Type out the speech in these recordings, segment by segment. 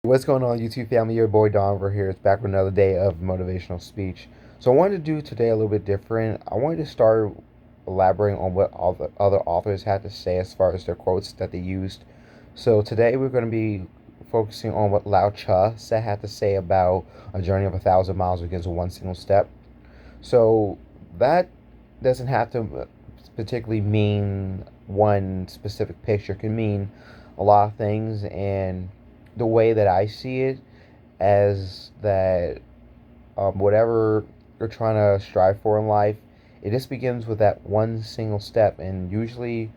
What's going on, YouTube family? Your boy Don over here. It's back with another day of motivational speech. So I wanted to do today a little bit different. I wanted to start elaborating on what all the other authors had to say as far as their quotes that they used. So today we're going to be focusing on what Lao-Tzu had to say about a journey of 1,000 miles begins with one single step. So that doesn't have to particularly mean one specific picture. It can mean a lot of things, and the way that I see it as that whatever you're trying to strive for in life, it just begins with that one single step, and usually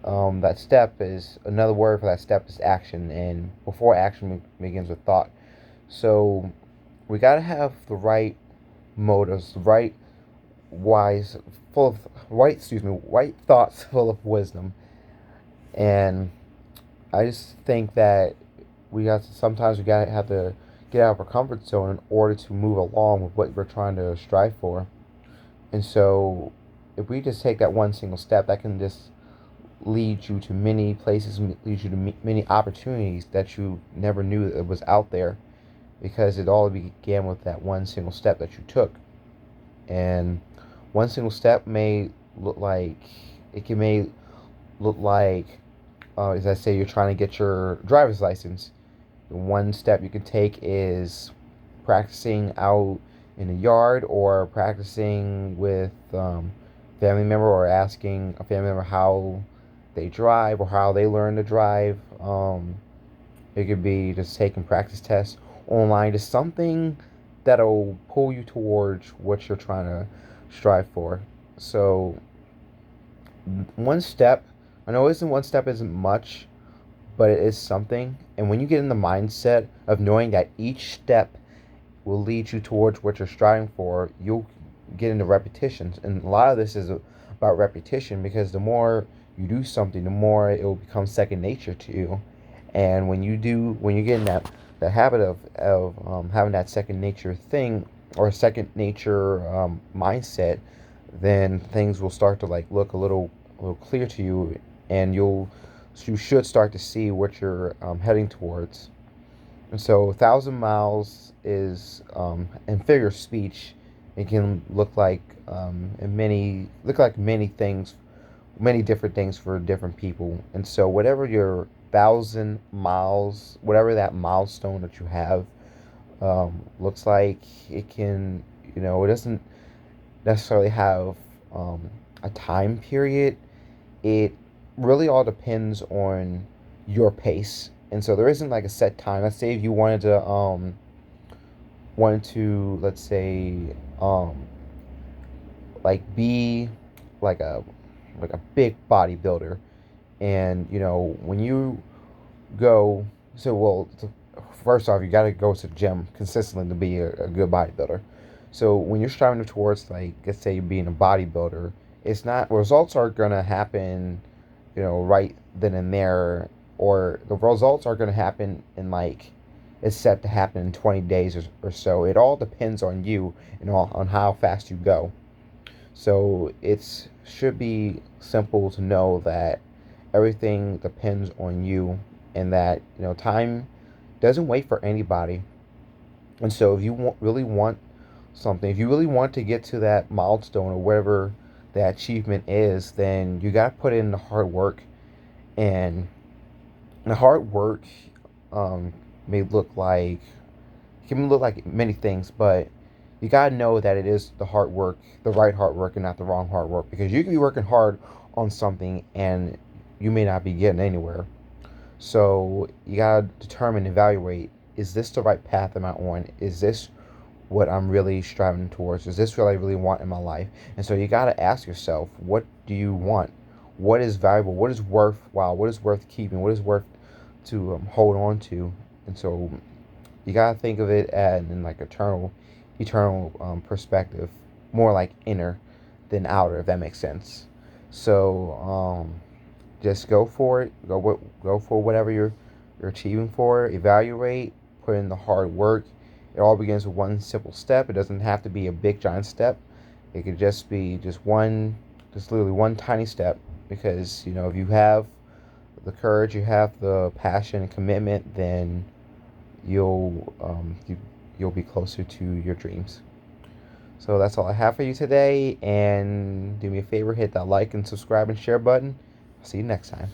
that step is another word for that step is action, and before action begins with thought. So we got to have the right motives, the right wise, full of white thoughts, full of wisdom. And I just think that sometimes we got to have to get out of our comfort zone in order to move along with what we're trying to strive for. And so, if we just take that one single step, that can just lead you to many places, lead you to many opportunities that you never knew that was out there, because it all began with that one single step that you took. And one single step may look like it can may look like, as I say, you're trying to get your driver's license. One step you can take is practicing out in the yard, or practicing with family member, or asking a family member how they drive or how they learn to drive. It could be just taking practice tests online, just something that'll pull you towards what you're trying to strive for. So one step, I know isn't one step isn't much, but it is something. And when you get in the mindset of knowing that each step will lead you towards what you're striving for, you'll get into repetitions. And a lot of this is about repetition, because the more you do something, the more it will become second nature to you. And when you get in that habit of having that second nature thing, or second nature mindset, then things will start to like look a little clear to you, and you should start to see what you're heading towards. And so 1,000 miles is, in figure of speech, it can look like many things, many different things for different people. And so whatever your 1,000 miles, whatever that milestone that you have looks like, it can, it doesn't necessarily have a time period. It really all depends on your pace. And so there isn't like a set time. Let's say if you wanted to, let's say, like be like a big bodybuilder. And when you go, so well, first off, you got to go to the gym consistently to be a good bodybuilder. So when you're striving towards, like, let's say you're being a bodybuilder, it's not, results are gonna happen, right then and there, or the results are gonna happen in, like, it's set to happen in 20 days or so. It all depends on you, and on how fast you go. So it should be simple to know that everything depends on you, and that time doesn't wait for anybody. And so if you really want something, if you really want to get to that milestone, or whatever that achievement is, then you got to put in the hard work. And the hard work um, may look like can look like many things, but you gotta know that it is the hard work, the right hard work, and not the wrong hard work. Because you can be working hard on something, and you may not be getting anywhere. So you gotta determine, evaluate: is this the right path am I on? Is this what I'm really striving towards? Is this what I really want in my life? And so you gotta ask yourself, what do you want? What is valuable? What is worthwhile? What is worth keeping? What is worth to hold on to? And so you gotta think of it in like eternal perspective, more like inner than outer, if that makes sense. So just go for it. Go for whatever you're achieving for. Evaluate. Put in the hard work. It all begins with one simple step. It doesn't have to be a big giant step. It could just be just literally one tiny step. Because if you have the courage, you have the passion and commitment, then you'll be closer to your dreams. So that's all I have for you today. And do me a favor, hit that like and subscribe and share button. I'll see you next time.